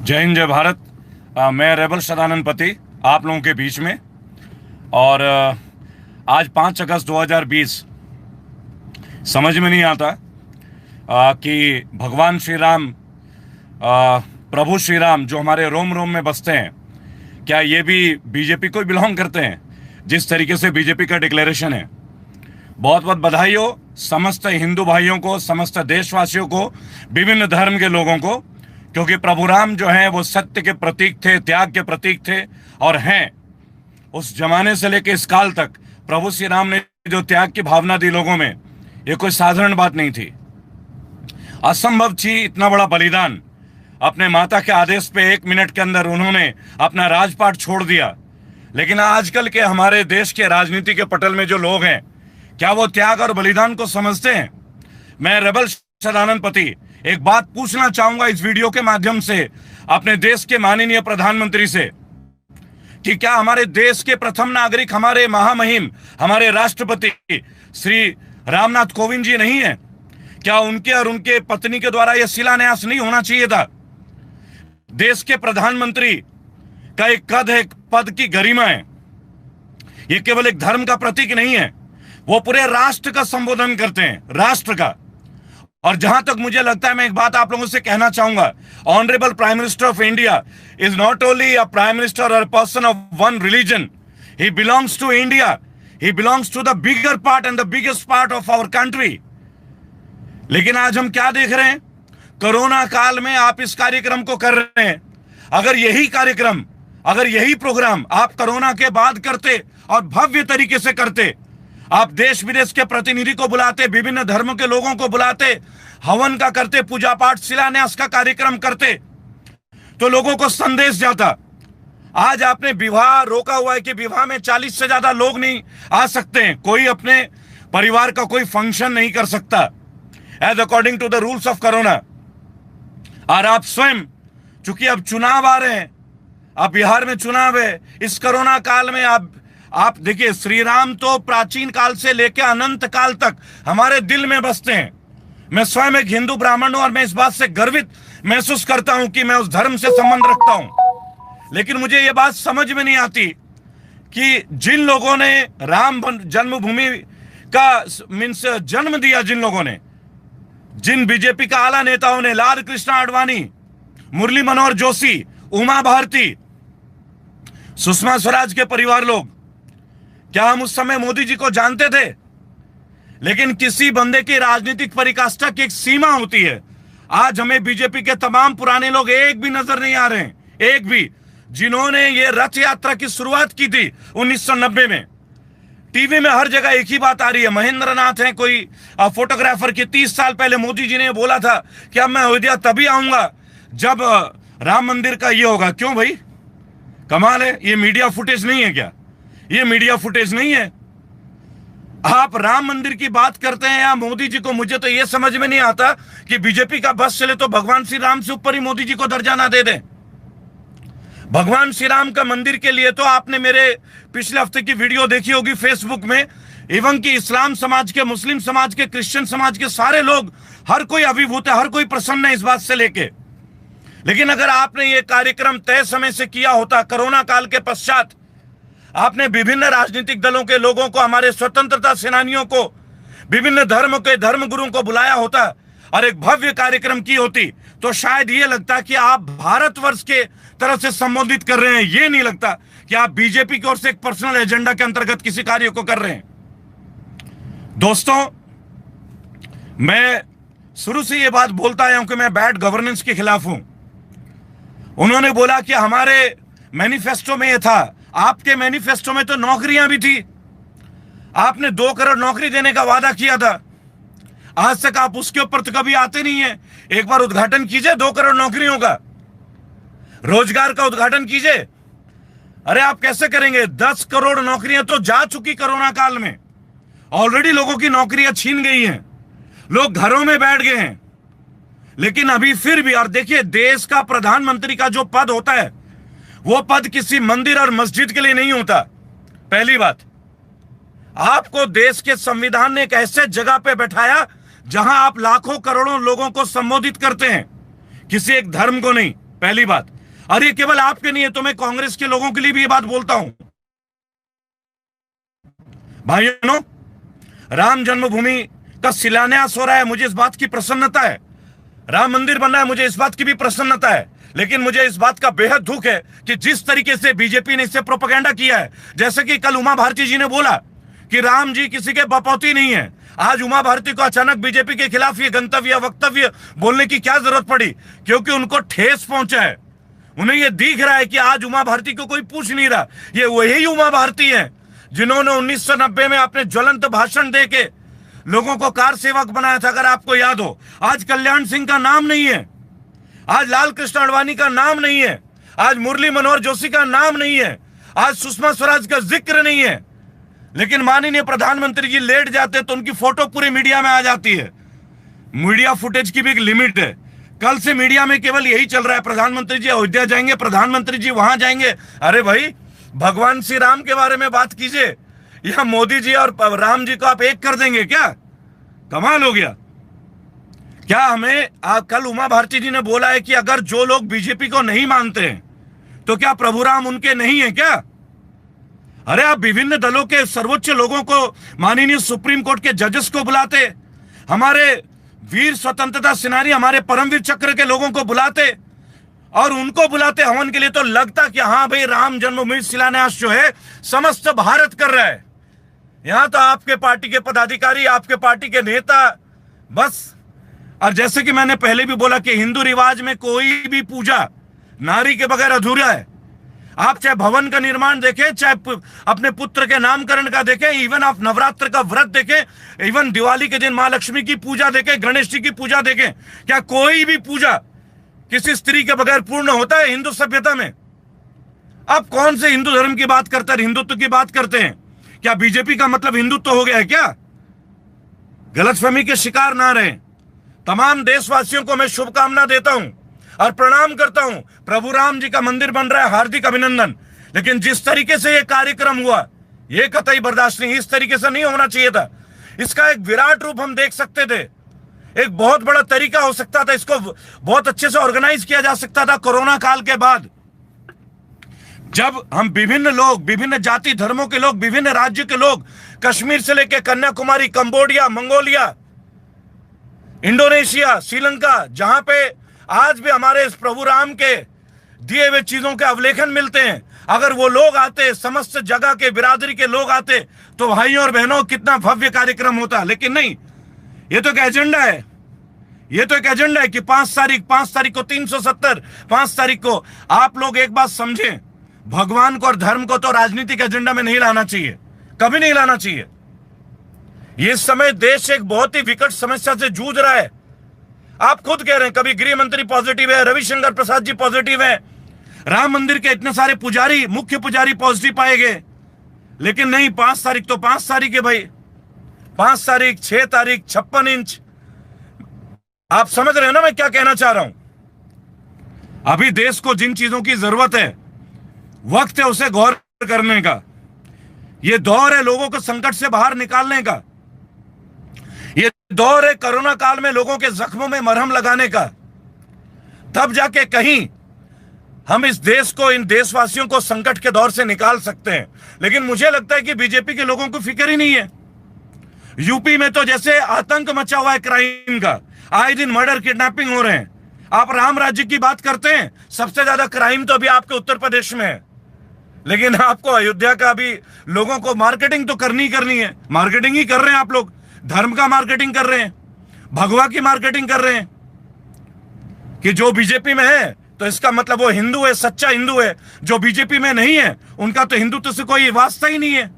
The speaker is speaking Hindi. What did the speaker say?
जय हिंद जय भारत। मैं रेबल सदानंद पति आप लोगों के बीच में। और आज 5 अगस्त 2020 समझ में नहीं आता कि भगवान श्री राम, प्रभु श्री राम जो हमारे रोम रोम में बसते हैं, क्या ये भी बीजेपी को बिलोंग करते हैं? जिस तरीके से बीजेपी का डिक्लेरेशन है, बहुत बहुत बधाई हो समस्त हिंदू भाइयों को, समस्त देशवासियों को, विभिन्न धर्म के लोगों को, क्योंकि प्रभु राम जो हैं वो सत्य के प्रतीक थे, त्याग के प्रतीक थे और हैं। उस जमाने से लेकर इस काल तक प्रभु श्री राम ने जो त्याग की भावना दी लोगों में, ये कोई साधारण बात नहीं थी। असंभव थी इतना बड़ा बलिदान। अपने माता के आदेश पे 1 मिनट के अंदर उन्होंने अपना राजपाट छोड़ दिया। लेकिन आजकल के हमारे देश के राजनीति के पटल में जो लोग हैं, क्या वो त्याग और बलिदान को समझते हैं? मैं रेबल सदानंद पति एक बात पूछना चाहूंगा इस वीडियो के माध्यम से अपने देश के माननीय प्रधानमंत्री से, कि क्या हमारे देश के प्रथम नागरिक, हमारे महामहिम, हमारे राष्ट्रपति श्री रामनाथ कोविंद जी नहीं है? क्या उनके और उनके पत्नी के द्वारा यह शिलान्यास नहीं होना चाहिए था? देश के प्रधानमंत्री का एक कद है, पद की गरिमा है। यह केवल एक धर्म का प्रतीक नहीं है, वो पूरे राष्ट्र का संबोधन करते हैं, राष्ट्र का। और जहां तक मुझे लगता है, मैं एक बात आप लोगों से कहना चाहूंगा, honourable prime minister of India is not only a prime minister or person of one religion, he belongs to India, he belongs to the bigger part and the biggest part of our country. लेकिन आज हम क्या देख रहे हैं? कोरोना काल में आप इस कार्यक्रम को कर रहे हैं। अगर यही कार्यक्रम, अगर यही प्रोग्राम आप कोरोना के बाद करते और भव्य तरीके से करते, आप देश विदेश के प्रतिनिधि को बुलाते, विभिन्न धर्मों के लोगों को बुलाते, हवन का करते, पूजा पाठ, शिलान्यास का कार्यक्रम करते, तो लोगों को संदेश जाता। आज आपने विवाह रोका हुआ है कि विवाह में 40 से ज्यादा लोग नहीं आ सकते हैं, कोई अपने परिवार का कोई फंक्शन नहीं कर सकता as according to the rules of corona. और आप स्वयं, चूंकि अब चुनाव आ रहे हैं, अब बिहार में चुनाव है, इस कोरोना काल में आप देखिए, श्री राम तो प्राचीन काल से लेकर अनंत काल तक हमारे दिल में बसते हैं। मैं स्वयं एक हिंदू ब्राह्मण हूं और मैं इस बात से गर्वित महसूस करता हूं कि मैं उस धर्म से संबंध रखता हूं। लेकिन मुझे यह बात समझ में नहीं आती कि जिन लोगों ने राम जन्मभूमि का मीन्स जन्म दिया, जिन लोगों ने, जिन बीजेपी का आला नेताओं ने, लाल कृष्ण आडवाणी, मुरली मनोहर जोशी, उमा भारती, सुषमा स्वराज के परिवार लोग, क्या हम उस समय मोदी जी को जानते थे? लेकिन किसी बंदे की राजनीतिक पराकाष्ठा की एक सीमा होती है। आज हमें बीजेपी के तमाम पुराने लोग एक भी नजर नहीं आ रहे हैं, एक भी, जिन्होंने ये रथ यात्रा की शुरुआत की थी 1990 में। टीवी में हर जगह एक ही बात आ रही है। महेंद्र नाथ है कोई फोटोग्राफर की, 30 साल पहले मोदी जी ने बोला था कि अब मैं अयोध्या तभी आऊंगा जब राम मंदिर का ये होगा। क्यों भाई? कमाल है। ये मीडिया फुटेज नहीं है क्या? ये मीडिया फुटेज नहीं है। आप राम मंदिर की बात करते हैं या मोदी जी को? मुझे तो यह समझ में नहीं आता कि बीजेपी का बस चले तो भगवान श्री राम से ऊपर ही मोदी जी को दर्जा ना दे दें। भगवान श्री राम का मंदिर के लिए तो आपने मेरे पिछले हफ्ते की वीडियो देखी होगी फेसबुक में, एवं कि इस्लाम समाज के, मुस्लिम समाज के, क्रिश्चियन समाज के सारे लोग, हर कोई अभिभूत है, हर कोई प्रसन्न है इस बात से लेके। लेकिन अगर आपने ये कार्यक्रम तय समय से किया होता, कोरोना काल के पश्चात आपने विभिन्न राजनीतिक दलों के लोगों को, हमारे स्वतंत्रता सेनानियों को, विभिन्न धर्म के धर्मगुरुओं को बुलाया होता और एक भव्य कार्यक्रम की होती, तो शायद ये लगता कि आप भारतवर्ष के तरफ से संबोधित कर रहे हैं। ये नहीं लगता कि आप बीजेपी की ओर से एक पर्सनल एजेंडा के अंतर्गत किसी कार्य को कर रहे हैं। दोस्तों, मैं शुरू से ये बात बोलता आया हूं कि मैं बैड गवर्नेंस के खिलाफ हूं। उन्होंने बोला कि हमारे मैनिफेस्टो में यह था, आपके मैनिफेस्टो में तो नौकरियां भी थी, आपने 2 करोड़ नौकरी देने का वादा किया था। आज तक आप उसके ऊपर तो कभी आते नहीं है। एक बार उद्घाटन कीजिए 2 करोड़ नौकरियों का, रोजगार का उद्घाटन कीजिए। अरे आप कैसे करेंगे? 10 करोड़ नौकरियां तो जा चुकी कोरोना काल में, ऑलरेडी लोगों की नौकरियां छीन गई हैं, लोग घरों में बैठ गए हैं। लेकिन अभी फिर भी, और देखिए, देश का प्रधानमंत्री का जो पद होता है, वो पद किसी मंदिर और मस्जिद के लिए नहीं होता। पहली बात, आपको देश के संविधान ने एक ऐसे जगह पे बैठाया जहां आप लाखों करोड़ों लोगों को संबोधित करते हैं, किसी एक धर्म को नहीं। पहली बात। और ये केवल आपके नहीं है, तो मैं कांग्रेस के लोगों के लिए भी ये बात बोलता हूं। भाइयों, राम जन्मभूमि का शिलान्यास हो रहा है, मुझे इस बात की प्रसन्नता है। राम मंदिर बन रहा है, मुझे इस बात की भी प्रसन्नता है। लेकिन मुझे इस बात का बेहद दुख है कि जिस तरीके से बीजेपी ने इससे प्रोपेगेंडा किया है, जैसे कि कल उमा भारती जी ने बोला कि राम जी किसी के बपौती नहीं है, आज उमा भारती को अचानक बीजेपी के खिलाफ ये गंतव्य वक्तव्य बोलने की क्या जरूरत पड़ी? क्योंकि उनको ठेस पहुंचा है। उन्हें यह दिख रहा है कि आज उमा भारती को कोई पूछ नहीं रहा। ये वही उमा भारती है जिन्होंने 1990 में अपने ज्वलंत भाषण देके लोगों को कार सेवक बनाया था, अगर आपको याद हो। आज कल्याण सिंह का नाम नहीं है, आज लाल कृष्ण आडवाणी का नाम नहीं है, आज मुरली मनोहर जोशी का नाम नहीं है, आज सुषमा स्वराज का जिक्र नहीं है। लेकिन माननीय प्रधानमंत्री जी लेट जाते तो उनकी फोटो पूरे मीडिया में आ जाती है। मीडिया फुटेज की भी एक लिमिट है। कल से मीडिया में केवल यही चल रहा है, प्रधानमंत्री जी अयोध्या जाएंगे, प्रधानमंत्री जी वहां जाएंगे। अरे भाई, भगवान श्री राम के बारे में बात कीजिए, या मोदी जी और राम जी को आप एक कर देंगे क्या? कमाल हो गया। क्या हमें कल उमा भारती जी ने बोला है कि अगर जो लोग बीजेपी को नहीं मानते हैं तो क्या प्रभु राम उनके नहीं है क्या? अरे आप विभिन्न दलों के सर्वोच्च लोगों को, माननीय सुप्रीम कोर्ट के जजेस को बुलाते, हमारे वीर स्वतंत्रता सेनानी, हमारे परमवीर चक्र के लोगों को बुलाते और उनको बुलाते हवन के लिए, तो लगता कि हाँ भाई, राम जन्मभूमि शिलान्यास जो है समस्त भारत कर रहा है। यहां तो आपके पार्टी के पदाधिकारी, आपके पार्टी के नेता बस। और जैसे कि मैंने पहले भी बोला कि हिंदू रिवाज में कोई भी पूजा नारी के बगैर अधूरा है। आप चाहे भवन का निर्माण देखें, चाहे अपने पुत्र के नामकरण का देखें, इवन आप नवरात्र का व्रत देखें, इवन दिवाली के दिन मां लक्ष्मी की पूजा देखें, गणेश जी की पूजा देखें, क्या कोई भी पूजा किसी स्त्री के बगैर पूर्ण होता है हिंदू सभ्यता में? आप कौन से हिंदू धर्म की बात करते हैं, हिंदुत्व की बात करते हैं? क्या बीजेपी का मतलब हिंदुत्व हो गया है क्या? गलतफहमी के शिकार ना रहे। तमाम देशवासियों को मैं शुभकामना देता हूं और प्रणाम करता हूं। प्रभु राम जी का मंदिर बन रहा है, हार्दिक अभिनंदन। लेकिन जिस तरीके से यह कार्यक्रम हुआ, यह कतई बर्दाश्त नहीं। इस तरीके से नहीं होना चाहिए था। इसका एक विराट रूप हम देख सकते थे, एक बहुत बड़ा तरीका हो सकता था, इसको बहुत अच्छे से ऑर्गेनाइज किया जा सकता था। कोरोना काल के बाद जब हम विभिन्न लोग, विभिन्न जाति धर्मों के लोग, विभिन्न राज्य के लोग, कश्मीर से लेकर Kanyakumari, Cambodia, Mongolia, Indonesia, Sri Lanka, जहां पे आज भी हमारे इस प्रभु राम के दिए हुए चीजों के अवलेखन मिलते हैं, अगर वो लोग आते, समस्त जगह के बिरादरी के लोग आते, तो भाइयों और बहनों कितना भव्य कार्यक्रम होता। लेकिन नहीं, ये तो एक एजेंडा है। ये तो एक एजेंडा है कि 5 तारीख को 370, 5 तारीख को। आप लोग एक बात समझें, भगवान को और धर्म को तो राजनीतिक एजेंडा में नहीं लाना चाहिए, कभी नहीं लाना चाहिए। ये समय देश एक बहुत ही विकट समस्या से जूझ रहा है। आप खुद कह रहे हैं, कभी गृह मंत्री पॉजिटिव है, रविशंकर प्रसाद जी पॉजिटिव है, राम मंदिर के इतने सारे पुजारी, मुख्य पुजारी पॉजिटिव पाए गए। लेकिन नहीं, 5 तारीख तो 5 तारीख है भाई। 5 तारीख, 6 तारीख, 56 इंच। आप समझ रहे हैं ना मैं क्या कहना चाह रहा हूं? अभी देश को जिन चीजों की जरूरत है, वक्त है उसे गौर करने का। यह दौर है लोगों को संकट से बाहर निकालने का। यह दौर है कोरोना काल में लोगों के जख्मों में मरहम लगाने का। तब जाके कहीं हम इस देश को, इन देशवासियों को संकट के दौर से निकाल सकते हैं। लेकिन मुझे लगता है कि बीजेपी के लोगों को फिक्र ही नहीं है। यूपी में तो जैसे आतंक मचा हुआ है क्राइम का, आए दिन मर्डर, किडनैपिंग हो रहे हैं। आप राम राज्य की बात करते हैं, सबसे ज्यादा क्राइम तो अभी आपके उत्तर प्रदेश में है। लेकिन आपको अयोध्या का भी लोगों को मार्केटिंग तो करनी है। मार्केटिंग ही कर रहे हैं आप लोग, धर्म का मार्केटिंग कर रहे हैं, भगवा की मार्केटिंग कर रहे हैं कि जो बीजेपी में है तो इसका मतलब वो हिंदू है, सच्चा हिंदू है। जो बीजेपी में नहीं है, उनका तो हिंदुत्व से कोई वास्ता ही नहीं है।